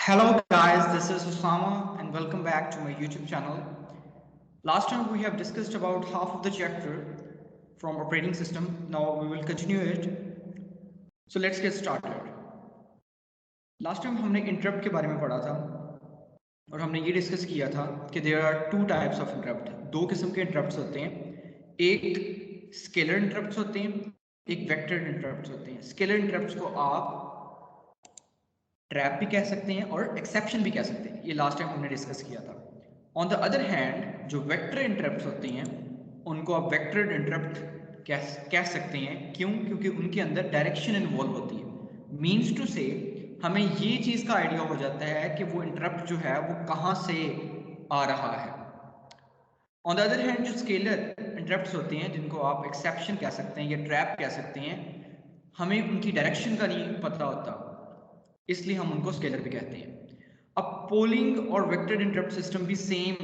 Hello guys, this is Osama and welcome back to my YouTube channel. Last time we have discussed about half of the chapter from operating system. Now we will continue it. So let's get started. Last time हमने interrupt के बारे में पढ़ा था और हमने ये discuss किया था कि there are two types of interrupt. दो किस्म के interrupts होते हैं. एक scalar interrupts होते हैं, एक vector interrupts होते हैं. Scalar interrupts को आप ट्रैप भी कह सकते हैं और एक्सेप्शन भी कह सकते हैं. ये लास्ट टाइम हमने डिस्कस किया था. ऑन द अदर हैंड जो वेक्टर इंटरप्ट होते हैं उनको आप वेक्टर इंटरप्ट कह सकते हैं. क्यों? क्योंकि उनके अंदर डायरेक्शन इन्वॉल्व होती है. मीन्स टू से हमें ये चीज़ का आइडिया हो जाता है कि वो इंटरप्ट जो है वो कहाँ से आ रहा है. ऑन द अदर हैंड जो स्केलर इंटरप्ट्स होते हैं जिनको आप एक्सेप्शन कह सकते हैं या ट्रैप कह सकते हैं, हमें उनकी डायरेक्शन का नहीं पता होता, इसलिए हम उनको स्केलर भी कहते हैं. अब पोलिंग और वेक्टर इंटरप्ट सिस्टम भी सेम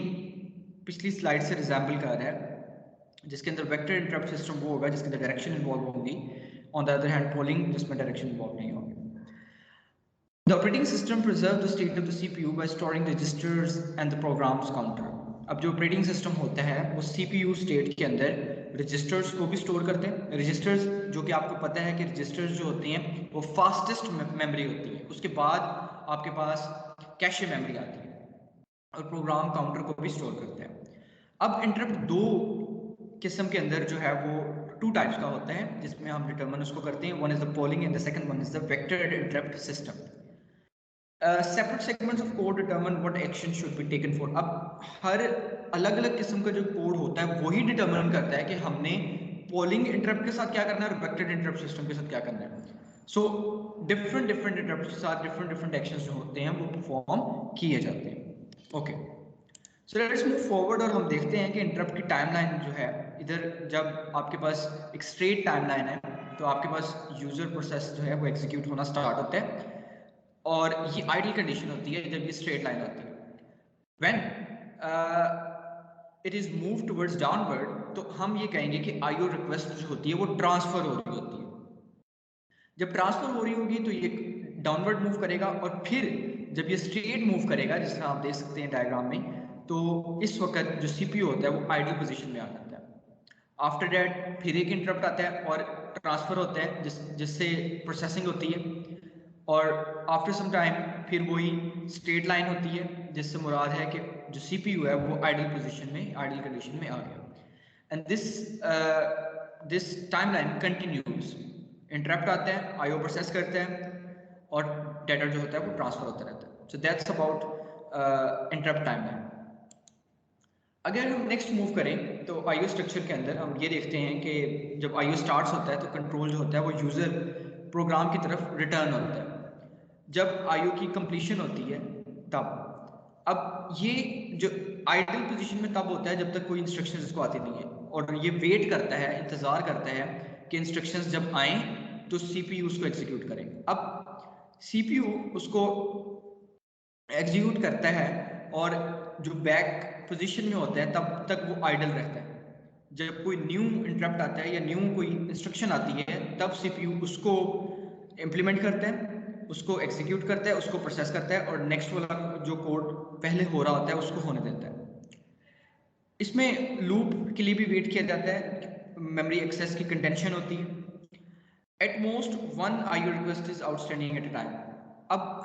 पिछली स्लाइड से रिजेंबल कर रहा है, जिसके अंदर वेक्टर इंटरप्ट सिस्टम वो होगा जिसके अंदर डायरेक्शन इन्वॉल्व होगी. On the other hand polling जिसमें डायरेक्शन इन्वॉल्व नहीं होगी. The operating system preserve the state of the CPU by storing registers and the programs counter. अब जो ऑपरेटिंग सिस्टम होता है वो सीपीयू स्टेट के अंदर रजिस्टर्स को भी स्टोर करते हैं. रजिस्टर्स जो कि आपको पता है कि रजिस्टर्स जो होते हैं वो फास्टेस्ट मेमोरी होती है. उसके बाद आपके पास कैशे मेमोरी आती है और प्रोग्राम काउंटर को भी स्टोर करते हैं. अब इंटरप्ट दो किस्म के अंदर जो है वो टू टाइप्स का होता है जिसमें हम डिटरमिन उसको करते हैं. One is the polling and the second one is the vector interrupt system. Separate segments of code determine what action should be taken for. अब हर अलग अलग किस्म का जो कोड होता है वही डिटरमिन करता है कि हमने पोलिंग इंटरप्ट के साथ क्या करना है और वेक्टर इंटरप्ट सिस्टम के साथ क्या करना है. सो डिफरेंट इंटरप्ट के साथ डिफरेंट एक्शंस जो होते हैं वो परफॉर्म किए जाते हैं. Okay, so let's move forward और हम देखते हैं कि इंटरप्ट की टाइमलाइन जो है, इधर जब आपके पास एक स्ट्रेट टाइमलाइन है तो आपके पास यूजर प्रोसेस जो है वो एग्जीक्यूट होना स्टार्ट होता है और ये आइडल कंडीशन होती है जब ये स्ट्रेट लाइन होती है. When it is move towards downward तो हम ये कहेंगे कि आईओ रिक्वेस्ट जो होती है वो ट्रांसफर हो रही होती है. जब ट्रांसफर हो रही होगी तो ये डाउनवर्ड मूव करेगा और फिर जब ये स्ट्रेट मूव करेगा जिस तरह आप देख सकते हैं डायग्राम में, तो इस वक्त जो सीपीयू होता है वो आइडल पोजीशन में आ जाता है. आफ्टर दैट फिर एक इंटरप्ट आता है और ट्रांसफर होता है जिससे प्रोसेसिंग होती है और आफ्टर सम टाइम फिर वही स्ट्रेट लाइन होती है जिससे मुराद है कि जो सीपीयू है वो आइडल पोजीशन में आइडल कंडीशन में आ गया. And this timeline continues. Interrupt आता है, आईओ प्रोसेस करता है और डाटा जो होता है वो ट्रांसफर होता रहता है. So that's about interrupt timeline. अगर हम नेक्स्ट मूव करें तो आईओ स्ट्रक्चर के अंदर हम ये देखते हैं कि जब आईओ स्टार्ट्स होता है तो कंट्रोल जो होता है वो यूजर प्रोग्राम की तरफ रिटर्न होता है. जब आईओ की कंप्लीशन होती है तब, अब ये जो आइडल पोजीशन में तब होता है जब तक कोई इंस्ट्रक्शंस इसको आती नहीं है और ये वेट करता है, इंतजार करता है कि इंस्ट्रक्शंस जब आए तो सीपीयू उसको एग्जीक्यूट करें. अब सीपीयू उसको एग्जीक्यूट करता है और जो बैक पोजीशन में होता है तब तक वो आइडल रहता है. जब कोई न्यू इंटरप्ट आता है या न्यू कोई इंस्ट्रक्शन आती है तब सीपीयू उसको इम्प्लीमेंट करता है, उसको एग्जीक्यूट करता है, उसको प्रोसेस करता है और नेक्स्ट वाला जो कोड पहले हो रहा होता है उसको होने देता है. इसमें लूप के लिए भी वेट किया जाता है, मेमोरी एक्सेस की कंटेंशन होती है. At most one IO request is outstanding at a time. अब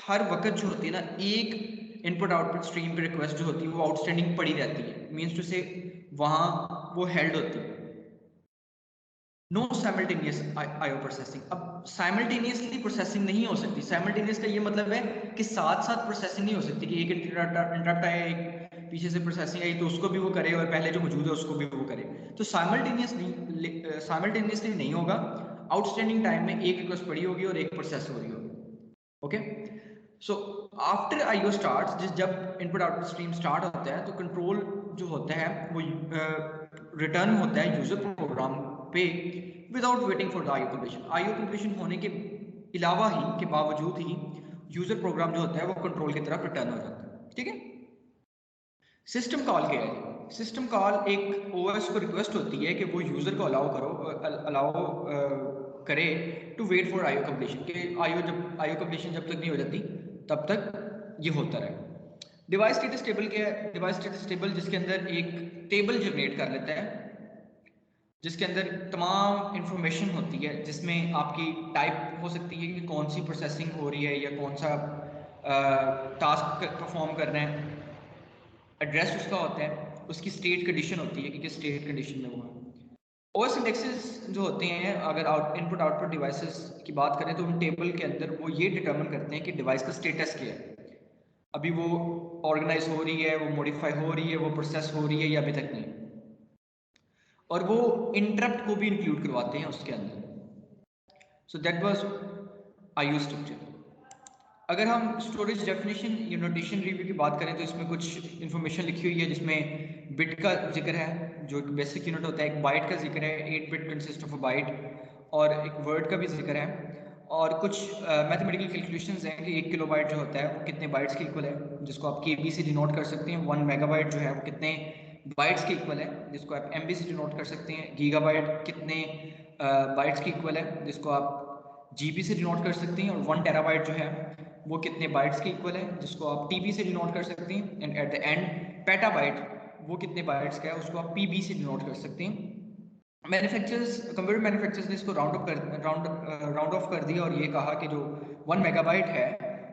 हर वक्त जो होती है ना, एक इनपुट आउटपुट स्ट्रीम पे रिक्वेस्ट जो होती है वो आउटस्टैंडिंग पड़ी रहती है. मीन्स टू से वहां वो हेल्ड होती है. No simultaneous IO processing. अब साइमल्टेनियसली प्रोसेसिंग नहीं हो सकती. साइमल्टेनियस का ये मतलब है कि साथ साथ प्रोसेसिंग नहीं हो सकती कि एक इंटरप्ट आया, एक पीछे से प्रोसेसिंग आई तो उसको भी वो करे और पहले जो मौजूद है उसको भी वो करे. तो साइमल्टेनियसली नहीं होगा. आउटस्टैंडिंग टाइम में एक रिक्वेस्ट पड़ी होगी और एक प्रोसेस हो रही होगी. Okay, so after IO starts, जब इनपुट आउटपुट स्ट्रीम स्टार्ट होता है तो कंट्रोल जो होता है वो रिटर्न होता है यूजर प्रोग्राम पे without waiting for the IO completion. IO completion होने के अलावा ही के बावजूद ही यूजर प्रोग्राम जो होता है वो कंट्रोल की तरफ रिटर्न हो जाता है. ठीक है. सिस्टम कॉल क्या है? सिस्टम कॉल एक ओएस को रिक्वेस्ट होती है कि वो यूजर को अलाउ करे to wait for IO completion. कि आईओ कंप्लीशन जब तक नहीं हो जाती तब तक ये होता रहे। डिवाइस स्टेटस टेबल क्या है? डिवाइस स्टेटस टेबल जिसके अंदर एक टेबल जनरेट कर लेता है, जिसके अंदर तमाम इंफॉर्मेशन होती है, जिसमें आपकी टाइप हो सकती है कि कौन सी प्रोसेसिंग हो रही है या कौन सा टास्क परफॉर्म कर रहे हैं, एड्रेस उसका होता है, उसकी स्टेट कंडीशन होती है कि किस स्टेट कंडीशन में वो है। ओएस इंडेक्सेस जो होते हैं, अगर इनपुट आउटपुट डिवाइसेस की बात करें तो उन टेबल के अंदर वो ये डिटरमिन करते हैं कि डिवाइस का स्टेटस क्या है, अभी वो ऑर्गेनाइज हो रही है, वो मॉडिफाई हो रही है, वो प्रोसेस हो रही है या अभी तक नहीं। और वो इंटरप्ट को भी इंक्लूड करवाते हैं उसके अंदर। So that was IO structure. अगर हम स्टोरेज डेफिनेशन या नोटेशन रिव्यू की बात करें तो इसमें कुछ इन्फॉर्मेशन लिखी हुई है, जिसमें बिट का जिक्र है जो एक बेसिक यूनिट होता है, एक बाइट का जिक्र है, 8 bit consist of a byte, और एक वर्ड का भी जिक्र है, और कुछ मैथमेटिकल कैलकुलेशंस हैं कि 1 किलोबाइट जो होता है वो कितने बाइट्स के इक्वल है, जिसको आप केबी से डिनोट कर सकते हैं। 1 मेगाबाइट जो है वो कितने बाइट्स के इक्वल है, जिसको आप एमबी से डिनोट कर सकते हैं। गीगाबाइट कितने बाइट्स के इक्वल है, जिसको आप जीबी से डिनोट कर सकते हैं। और 1 टेराबाइट जो है वो कितने बाइट्स के इक्वल है, जिसको आप टीबी से डिनोट कर सकते हैं। And at the end petabyte वो कितने बाइट्स का है, उसको आप पीबी से डिनोट कर सकते हैं। मैन्युफैक्चरर्स, कंप्यूटर मैन्युफैक्चरर्स ने इसको राउंड ऑफ कर दिया और ये कहा कि जो 1 मेगाबाइट है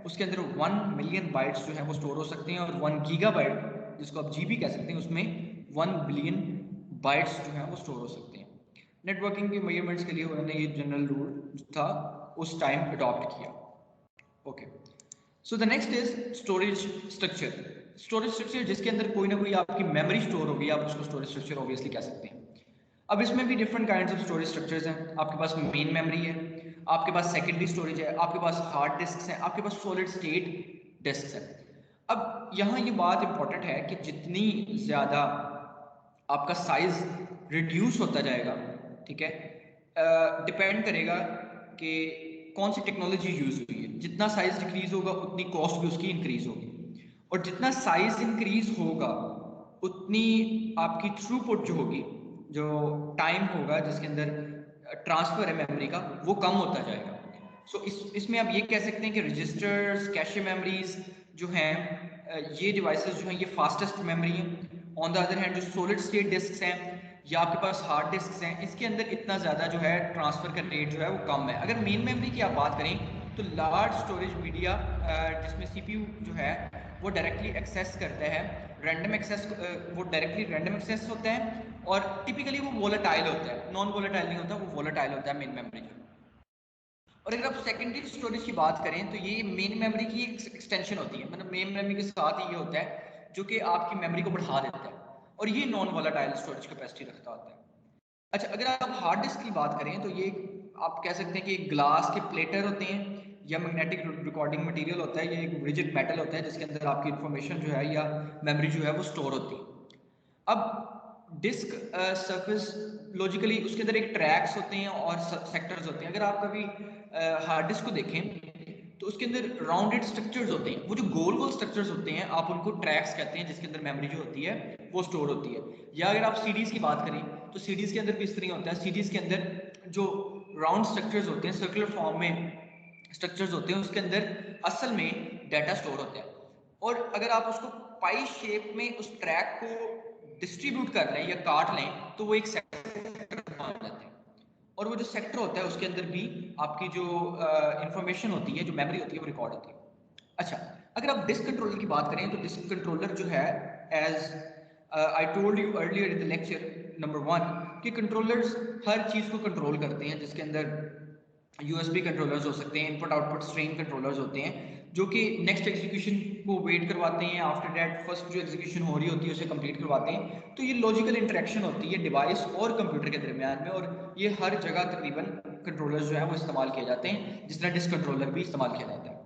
उसके अंदर 1 मिलियन बाइट्स जो है वो स्टोर हो सकते हैं, और 1 गीगाबाइट जिसको आप जीबी कह सकते हैं उसमें 1 बिलियन बाइट्स जो है वो स्टोर हो सकते हैं। नेटवर्किंग के मेजरमेंट्स के लिए उन्होंने ये जनरल रूल था उस टाइम अडॉप्ट किया। Okay, so the next is storage structure. Storage structure जिसके अंदर कोई ना कोई आपकी मेमोरी स्टोर होगी, आप उसको स्टोरेज स्ट्रक्चर ऑब्वियसली कह सकते हैं। अब इसमें भी different kinds of storage structures हैं। आपके पास मेन मेमोरी है, आपके पास सेकेंडरी स्टोरेज है, आपके पास हार्ड डिस्क हैं, आपके पास सॉलिड स्टेट डिस्क है। अब यहाँ ये बात इंपॉर्टेंट है कि जितनी ज़्यादा आपका साइज रिड्यूस होता जाएगा, ठीक है, डिपेंड करेगा कि कौन सी टेक्नोलॉजी यूज हुई है। जितना साइज डिक्रीज होगा उतनी कॉस्ट भी उसकी इंक्रीज होगी, और जितना साइज इंक्रीज होगा उतनी आपकी थ्रूपुट जो होगी, जो टाइम होगा जिसके अंदर ट्रांसफर है मेमोरी का, वो कम होता जाएगा। सो इसमें आप ये कह सकते हैं कि रजिस्टर्स, कैशे मेमोरीज जो हैं, ये डिवाइसेस जो हैं ये फास्टेस्ट मेमोरी हैं। ऑन द अदर हैंड जो सॉलिड स्टेट डिस्क हैं या आपके पास हार्ड डिस्क हैं, इसके अंदर इतना ज़्यादा जो है ट्रांसफ़र का रेट जो है वो कम है। अगर मेन मेमोरी की आप बात करें तो लार्ज स्टोरेज मीडिया जिसमें सीपीयू जो है वो डायरेक्टली एक्सेस करता है, रैंडम एक्सेस, वो डायरेक्टली रैंडम एक्सेस होता है, और टिपिकली वो वोलेटाइल होता है, नॉन वोलेटाइल नहीं होता, वो वोलेटाइल होता है मेन मेमोरी जो। और अगर आप सेकेंडरी स्टोरेज की बात करें तो ये मेन मेमोरी की एक्सटेंशन होती है, मतलब मेन मेमोरी के साथ ही ये होता है जो कि आपकी मेमोरी को बढ़ा देता है, और ये नॉन वोलेटाइल स्टोरेज कैपेसिटी रखता होता है। अच्छा, अगर आप हार्ड डिस्क की बात करें तो ये आप कह सकते हैं कि ग्लास के प्लेटर होते हैं या मैग्नेटिक रिकॉर्डिंग मटेरियल होता है, या एक रिजिड मेटल होता है जिसके अंदर आपकी इंफॉर्मेशन जो है या मेमोरी जो है वो स्टोर होती है। अब डिस्क सरफेस लॉजिकली उसके अंदर एक ट्रैक्स होते हैं और सेक्टर्स होते हैं। अगर आप कभी हार्ड डिस्क को देखें तो उसके अंदर राउंडेड स्ट्रक्चर्स होते हैं, वो जो गोल गोल स्ट्रक्चर्स होते हैं आप उनको ट्रैक्स कहते हैं, जिसके अंदर मेमोरी जो होती है वो स्टोर होती है। या अगर आप सीडीज की बात करें तो सीडीज के अंदर भी इस तरह होता है, सीडीज के अंदर जो राउंड स्ट्रक्चर्स होते हैं, सर्कुलर फॉर्म में स्ट्रक्चर्स होते हैं, उसके अंदर असल में डाटा स्टोर होता है। और अगर आप उसको पाई शेप में उस ट्रैक को डिस्ट्रीब्यूट कर लें या काट लें तो वो एक सेक्टर बन जाते हैं, और वो जो सेक्टर होता है उसके अंदर भी आपकी जो इंफॉर्मेशन होती है, जो मेमोरी होती है, वो रिकॉर्ड होती है। अच्छा, अगर आप डिस्क कंट्रोलर की बात करें तो डिस्क कंट्रोलर जो है, as I told you earlier in the lecture number 1 कि कंट्रोलर्स हर चीज को कंट्रोल करते हैं, जिसके अंदर यूएसबी कंट्रोलर्स हो सकते हैं, इनपुट आउटपुट स्ट्रीम कंट्रोलर्स होते हैं जो कि नेक्स्ट एग्जीक्यूशन को वेट करवाते हैं, आफ्टर दैट फर्स्ट जो एग्जीक्यूशन हो रही होती है उसे कंप्लीट करवाते हैं। तो ये लॉजिकल इंटरेक्शन होती है डिवाइस और कंप्यूटर के दरमियान में, और ये हर जगह तकरीबन कंट्रोलर्स जो है वो इस्तेमाल किए जाते हैं, जिस तरह डिस्क कंट्रोलर भी इस्तेमाल किया जाता है।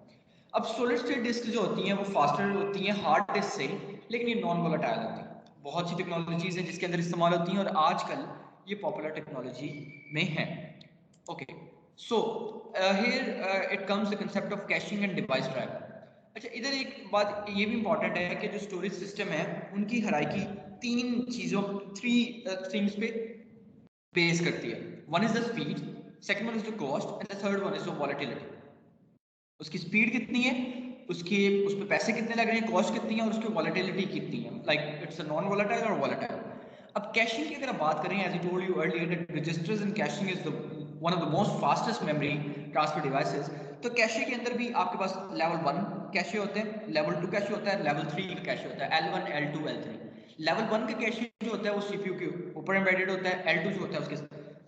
अब सॉलिड स्टेट डिस्क जो होती हैं वो फास्टर होती हैं हार्ड डिस्क से, लेकिन ये नॉन वोलेटाइल होती हैं। बहुत सी टेक्नोलॉजीज हैं जिसके अंदर इस्तेमाल होती हैं, और आजकल ये पॉपुलर टेक्नोलॉजी में है। Okay, so here it comes the concept of caching and device driver. अच्छा, इधर एक बात ये भी इंपॉर्टेंट है कि जो स्टोरेज सिस्टम है उनकी हायरार्की तीन चीजों, थ्री थिंग्स पे बेस करती है। One is the speed, second one is the cost, and the third one is the volatility. उसकी स्पीड कितनी है, उसके उस पे पैसे कितने लग रहे हैं, कॉस्ट कितनी है और उसकी वॉलेटिलिटी कितनी है, like it's a non volatile और वॉलेटाइल। अब कैशिंग की अगर आप बात करें, as I told you earlier that registers and caching is the one of the most fastest memory transfer devices. तो कैशे के अंदर भी आपके पास लेवल 1 कैशे होते हैं, लेवल 2 कैशे होता है, लेवल 3 का कैशे होता है, L1 L2 L3। लेवल 1 का कैशे जो होता है वो सीपीयू के ऊपर एम्बेडेड होता है, L2 जो होता है उसके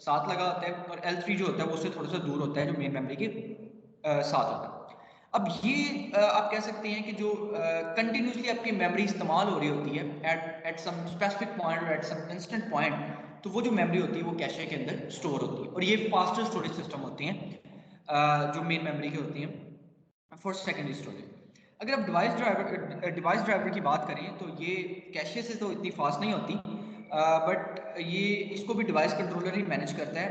साथ लगा होता है, और L3 जो होता है वो उससे थोड़ा सा दूर होता है, जो मेन मेमोरी के साथ होता है। अब ये आप कह सकते हैं कि जो कंटिन्यूसली आपकी मेमोरी इस्तेमाल हो रही होती है एट सम स्पेसिफिक पॉइंट और एट सम इंस्टेंट पॉइंट, तो वो जो मेमोरी होती है वो कैशे के अंदर स्टोर होती है, और ये फास्टर स्टोरेज सिस्टम होती हैं जो मेन मेमोरी की होती हैं फॉर सेकेंडरी स्टोरेज। अगर आप डिवाइस ड्राइवर की बात करें तो ये कैशे से तो इतनी फास्ट नहीं होती, बट ये इसको भी डिवाइस कंट्रोलर ही मैनेज करता है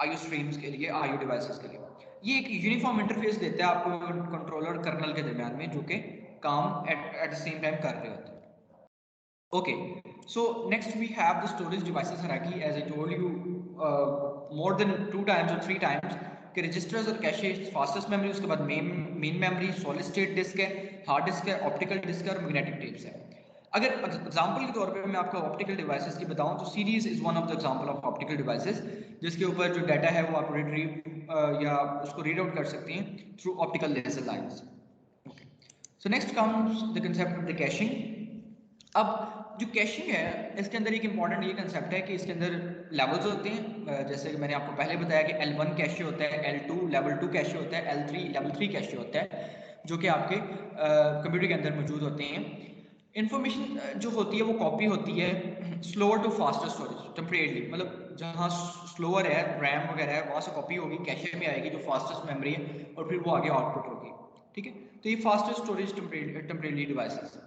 आईओ स्ट्रीम्स के लिए, आईओ डिवाइसेस के लिए। ये एक यूनिफॉर्म इंटरफेस देता है आपको कंट्रोलर और कर्नल के दरमियान में, जो कि काम एट द सेम टाइम कर रहे होते हैं। Okay, so next we have the storage devices hierarchy. As I told you more than 2 times or 3 times कि रजिस्टर्स और कैशे फास्टेस्ट मेमोरी, उसके बाद main memory, solid state disk है, hard disk है, ऑप्टिकल डिस्क है और magnetic tapes है। अगर एग्जांपल के तौर पे मैं आपको ऑप्टिकल डिवाइसेस की बताऊं तो series is one of the example of optical devices, जिसके ऊपर जो डाटा है वो आप रिट्रीव या उसको रीड आउट कर सकते हैं through optical laser lines. Okay, so next comes the concept of the caching. अब जो कैशिंग है इसके अंदर एक इंपॉर्टेंट ये कंसेप्ट है कि इसके अंदर लेवल्स होते हैं, जैसे कि मैंने आपको पहले बताया कि L1 कैशे होता है, L2 लेवल 2 कैशे होता है, L3 लेवल 3 कैशे होता है, जो कि आपके कंप्यूटर के अंदर मौजूद होते हैं। इंफॉर्मेशन जो होती है वो कॉपी होती है slower to faster storage temporarily, मतलब जहाँ स्लोअर है रैम वगैरह है वहाँ से कॉपी होगी, कैशे में आएगी जो फास्टेस्ट मेमोरी है, और फिर वो आगे आउटपुट होगी। ठीक है, तो ये फास्टेस्ट स्टोरेज टेम्परेरली डिवाइसेस।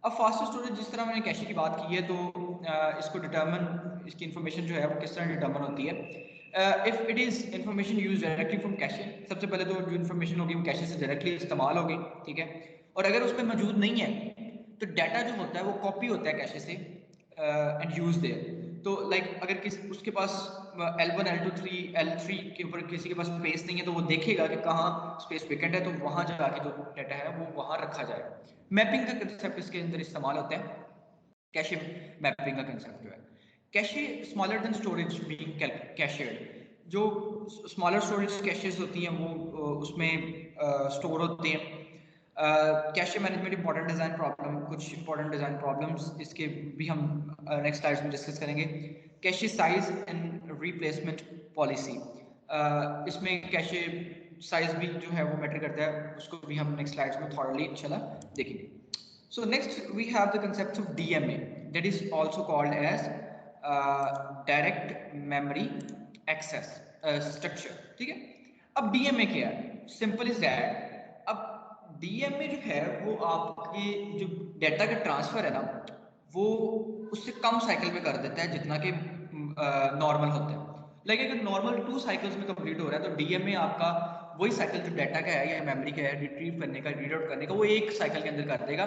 अब फास्टर स्टोरेज जिस तरह मैंने कैशे की बात की है, तो इसको डिटर्मन, इसकी इंफॉर्मेशन जो है वो किस तरह डिटर्मन होती है। If it is information use directly from cache, सबसे पहले तो जो इंफॉर्मेशन होगी वो कैशे से डायरेक्टली इस्तेमाल होगी, ठीक है। और अगर उसमें मौजूद नहीं है तो डाटा जो होता है वो कॉपी होता है कैशे से एंड यूज देयर। तो लाइक अगर उसके पास L1 L2 L3 के ऊपर किसी के पास स्पेस नहीं है तो वो देखेगा कि कहाँ स्पेस वेकेंट है, तो वहां जाके जो डाटा है वो वहां रखा जाएगा। मैपिंग का कंसेप्ट इसके अंदर इस्तेमाल होता है, कैशे मैपिंग का कंसेप्ट जो है। Cache smaller than storage being cached, जो स्मॉलर स्टोरेज कैशेज होती हैं वो उसमें स्टोर होते हैं। Cache management important design problem, कुछ इंपॉर्टेंट डिजाइन प्रॉब्लम्स इसके भी हम नेक्स्ट स्लाइड्स में डिस्कस करेंगे। Cache size and replacement policy, इसमें कैशे साइज भी जो है वो मैटर करता है, उसको भी हम नेक्स्ट स्लाइड्स में थॉरली इंशाल्लाह देखेंगे। So next we have the concept of DMA, that is also called as direct memory access structure, ठीक है। अब DMA क्या है, सिंपल इज दैट। अब DMA जो है वो आपके जो डाटा का ट्रांसफर है ना, वो उससे कम साइकिल में कर देता है जितना कि नॉर्मल होता है। लाइक अगर नॉर्मल 2 साइकिल्स में कंप्लीट हो रहा है तो डीएमए आपका वही साइकिल जो डाटा का है या मेमोरी का है रिट्रीव करने का, रीड आउट करने का, वो एक साइकिल के अंदर कर देगा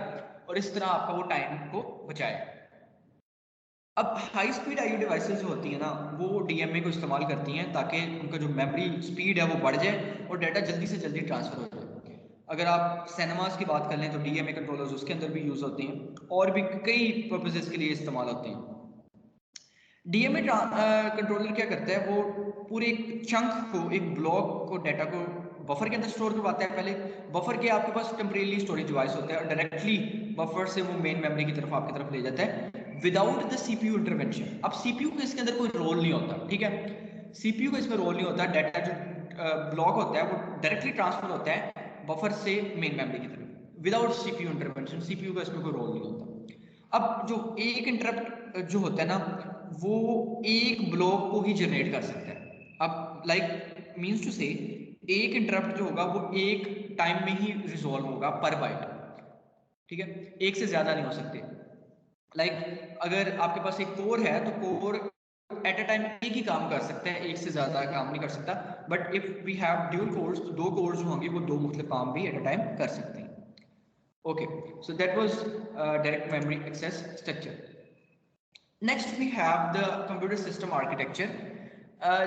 और इस तरह आपका वो टाइम को बचाएगा। अब हाई स्पीड आईओ डिवाइसेस जो होती है ना वो डीएमए को इस्तेमाल करती हैं ताकि उनका जो मेमोरी स्पीड है वो बढ़ जाए और डाटा जल्दी से जल्दी ट्रांसफर हो जाए। अगर आप सिनेमास की बात कर लें तो डीएमए कंट्रोलर्स उसके अंदर भी यूज होते हैं और भी कई पर्पसेस के लिए इस्तेमाल होते हैं। डीएमए कंट्रोलर क्या करता है, वो पूरे एक चंक को, एक ब्लॉक को, डाटा को बफर के अंदर स्टोर करवाता है। पहले बफर के आपके पास टेम्परेरी स्टोरेज डिवाइस होता है और डायरेक्टली बफर से वो मेन मेमोरी की तरफ आपकी तरफ ले जाता है विदाउट द सीपीयू इंटरवेंशन। अब सीपीयू को इसके अंदर कोई रोल नहीं होता, ठीक है, सीपीयू का इसमें रोल नहीं होता। डाटा जो ब्लॉक होता है वो डायरेक्टली ट्रांसफर होता है बफर से मेन मेमोरी की तरफ विदाउट सीपीयू इंटरवेंशन, सीपीयू का इसमें कोई रोल नहीं होता। अब जो एक इंटरप्ट जो होता है ना वो एक ब्लॉक को ही जनरेट कर सकता है। अब लाइक मींस टू से एक इंटरप्ट जो होगा वो एक टाइम में ही रिजॉल्व होगा पर बाइट, ठीक है, एक से ज्यादा नहीं हो सकते। लाइक अगर आपके पास एक कोर है तो कोर एट अ टाइम एक ही काम कर सकता है, एक से ज्यादा काम नहीं कर सकता। But if we have dual cores तो 2 कोर्स जो होंगे वो 2 मुख्तलिफ काम भी एट अ टाइम कर सकते हैं। Okay, so that was direct memory access structure. Next we have the computer system architecture,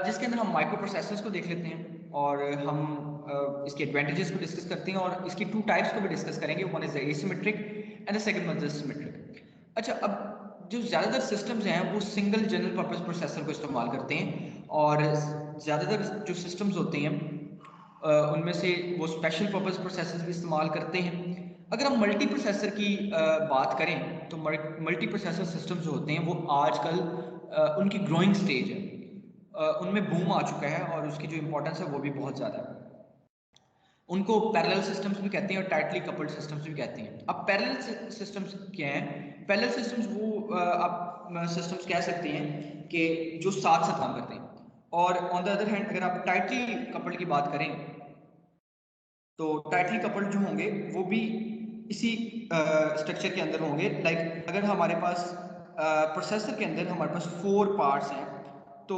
जिसके अंदर हम माइक्रो प्रोसेसर्स को देख लेते हैं और हम इसके एडवांटेजेस को डिस्कस करते हैं और इसकी 2 टाइप्स को भी डिस्कस करेंगे। One is the asymmetric and the second one is symmetric. अच्छा, अब जो ज़्यादातर सिस्टम्स हैं वो सिंगल जनरल पर्पस प्रोसेसर को इस्तेमाल करते हैं और ज़्यादातर जो सिस्टम्स होते हैं उनमें से वो स्पेशल पर्पस प्रोसेसर भी इस्तेमाल करते हैं। अगर हम मल्टी प्रोसेसर की बात करें तो मल्टी प्रोसेसर सिस्टम्स जो होते हैं वो आजकल उनकी ग्रोइंग स्टेज है, उनमें बूम आ चुका है और उसकी जो इम्पोर्टेंस है वो भी बहुत ज़्यादा है। उनको पैरेलल सिस्टम्स भी कहते हैं और टाइटली कपल्ड सिस्टम्स भी कहते हैं। अब पैरेलल सिस्टम्स क्या हैं? पैरेलल सिस्टम्स वो आप सिस्टम्स कह सकते हैं कि जो साथ साथ काम करते हैं। और ऑन द अदर हैंड अगर आप टाइटली कपल्ड की बात करें तो टाइटली कपल्ड जो होंगे वो भी इसी स्ट्रक्चर के अंदर होंगे। लाइक अगर हमारे पास प्रोसेसर के अंदर हमारे पास 4 पार्ट्स हैं, तो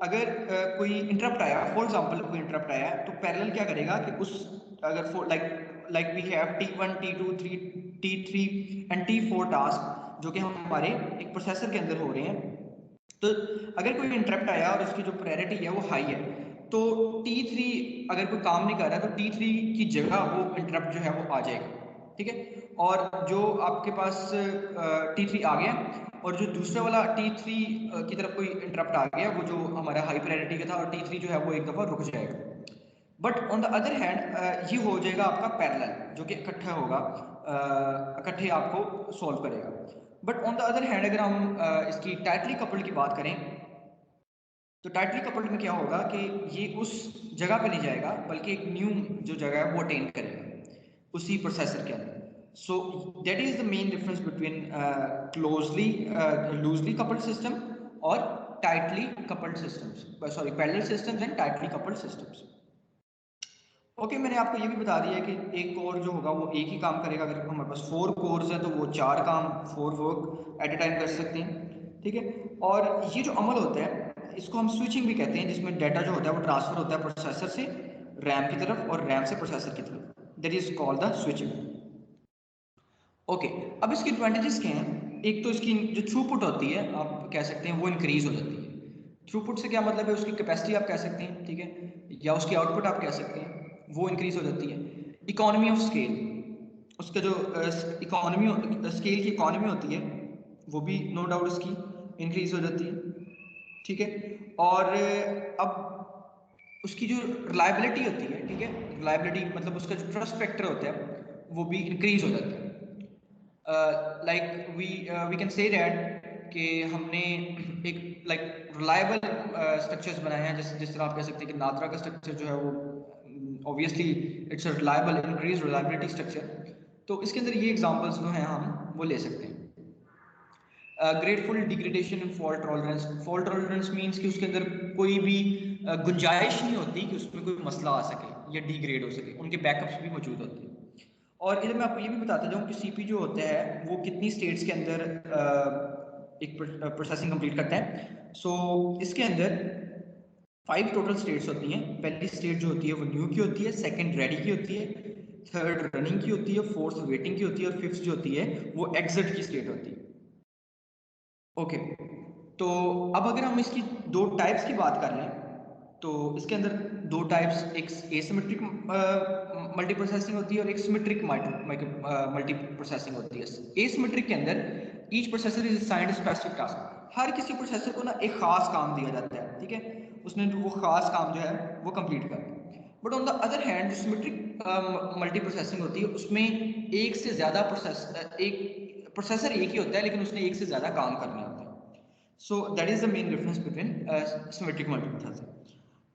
अगर कोई इंटरप्ट आया, फॉर एग्जांपल कोई इंटरप्ट आया, तो पैरेलल क्या करेगा कि उस अगर like we have T1 T2 T3 and T4 task जो कि हमारे एक प्रोसेसर के अंदर हो रहे हैं, तो अगर कोई इंटरप्ट आया और उसकी जो प्रायोरिटी है वो हाई है, तो T3 अगर कोई काम नहीं कर रहा तो T3 की जगह वो इंटरप्ट जो है वो आ जाएगा, ठीक है। और जो आपके पास T3 आ गया और जो दूसरा वाला T3 की तरफ कोई इंटरप्ट आ गया, वो जो हमारा हाई प्रायोरिटी का था, और T3 जो है वो एक दफ़ा रुक जाएगा। But on the other hand ये हो जाएगा आपका पैरेलल, जो कि इकट्ठा होगा, इकट्ठे आपको सॉल्व करेगा। But on the other hand अगर हम इसकी टाइटली कपल्ड की बात करें तो टाइटली कपल्ड में क्या होगा कि ये उस जगह पे नहीं जाएगा बल्कि एक न्यू जो जगह है वो अटेन करेगा उसी प्रोसेसर के अंदर। So that is the main difference between closely loosely coupled system और tightly coupled systems, sorry parallel systems and tightly coupled systems. Okay, मैंने आपको ये भी बता दिया कि एक कोर जो होगा वो एक ही काम करेगा। अगर हमारे पास 4 कोर्स हैं तो वो 4 काम 4 वर्क एट ए टाइम कर सकते हैं, ठीक है। और ये जो अमल होता है इसको हम स्विचिंग भी कहते हैं, जिसमें डाटा जो होता है वो ट्रांसफर होता है प्रोसेसर से रैम की तरफ और रैम से प्रोसेसर की तरफ। That is called the switching. Okay, अब इसके एडवांटेजेस क्या हैं? एक तो इसकी जो थ्रूपुट होती है आप कह सकते हैं वो इंक्रीज हो जाती है। थ्रूपुट से क्या मतलब है? उसकी कैपेसिटी आप कह सकते हैं, ठीक है, या उसकी आउटपुट आप कह सकते हैं, वो इंक्रीज हो जाती है। इकोनॉमी ऑफ स्केल, उसका जो इकोनॉमी स्केल की इकोनॉमी होती है वो भी नो डाउट उसकी इंक्रीज हो जाती है, ठीक है। और अब उसकी जो रिलायबिलिटी होती है, ठीक है, रिलायबिलिटी मतलब उसका जो ट्रस्ट फैक्टर होता है वो भी इंक्रीज हो जाता है। Like we can say that कि हमने एक लाइक रिलायबल स्ट्रक्चर्स बनाए हैं, जिस तरह आप कह सकते हैं कि नादरा का स्ट्रक्चर जो है वो obviously it's a reliable increase reliability structure. तो इसके अंदर ये एग्जांपल्स जो हैं हम वो ले सकते हैं। Grateful degradation and fault tolerance. Fault tolerance means कि उसके अंदर कोई भी गुंजाइश नहीं होती कि उसमें कोई मसला आ सके या डिग्रेड हो सके, उनके बैकअप्स भी मौजूद होते हैं। और इधर मैं आपको ये भी बताता जाऊँ कि सीपी जो होता है वो कितनी स्टेट्स के अंदर एक प्रोसेसिंग कंप्लीट करता है। सो इसके अंदर 5 टोटल स्टेट्स होती हैं। पहली स्टेट जो होती है वो न्यू की होती है, सेकंड रेडी की होती है, थर्ड रनिंग की होती है, फोर्थ वेटिंग की होती है और फिफ्थ जो होती है वो एग्जिट की स्टेट होती है। ओके, तो अब अगर हम इसकी 2 टाइप्स की बात कर लें तो इसके अंदर 2 टाइप्स, एक एसिमेट्रिक मल्टी प्रोसेसिंग होती है और एक सिमेट्रिक मल्टी प्रोसेसिंग होती है। एसिमेट्रिक के अंदर each processor is assigned specific task. हर किसी प्रोसेसर को ना एक खास काम दिया जाता है, ठीक है, उसने वो खास काम जो है वो कंप्लीट करना है। But on the other hand जो सिमेट्रिक मल्टी प्रोसेसिंग होती है उसमें एक से ज़्यादा एक प्रोसेसर एक ही होता है लेकिन उसने एक से ज़्यादा काम करने होते हैं। सो that is the main difference between symmetric multi processing.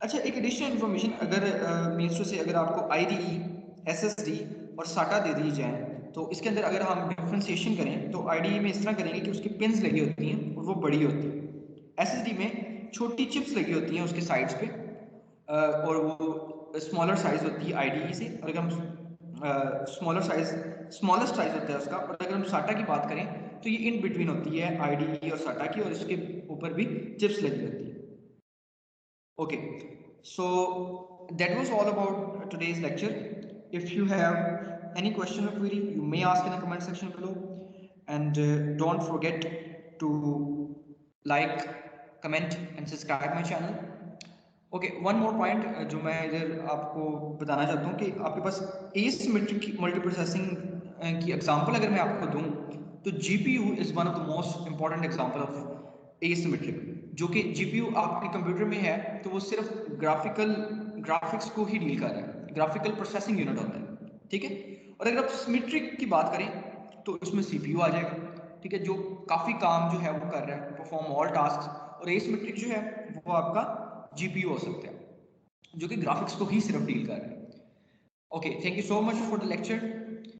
अच्छा, एक एडिशनल इन्फॉर्मेशन, अगर मीन्स टू से अगर आपको IDE, SSD और SATA दे दी जाए तो इसके अंदर अगर हम डिफ्रेंसिएशन करें तो IDE में इस तरह करेंगे कि उसकी पिन्स लगी होती हैं और वो बड़ी होती है। SSD में छोटी चिप्स लगी होती हैं उसके साइड्स पे और वो स्मॉलर साइज होती है IDE से। और अगर हम स्मॉलेस्ट साइज होता है उसका। और अगर हम SATA की बात करें तो ये इन बिटवीन होती है IDE और SATA की, और इसके ऊपर भी चिप्स लगी होती है। Okay, so that was all about today's lecture. If you have any question or query, you may ask in the comment section below. And don't forget to like, comment, and subscribe my channel. Okay, one more point जो मैं इधर आपको बताना चाहता हूँ कि आपके पास asymmetric multiprocessing की एग्जांपल अगर मैं आपको दूँ तो GPU is one of the most important example of asymmetric. जो कि जीपीयू आपके कंप्यूटर में है तो वो सिर्फ ग्राफिक्स को ही डील कर रहा है, ग्राफिकल प्रोसेसिंग यूनिट होता है, ठीक है। और अगर आप सिमेट्रिक की बात करें तो इसमें सीपीयू आ जाएगा, ठीक है, जो काफी काम जो है वो कर रहा है, परफॉर्म ऑल टास्क। और एसिमेट्रिक जो है वो आपका जीपीयू हो सकता है जो कि ग्राफिक्स को ही सिर्फ डील कर रहा है। Okay, thank you so much for the lecture.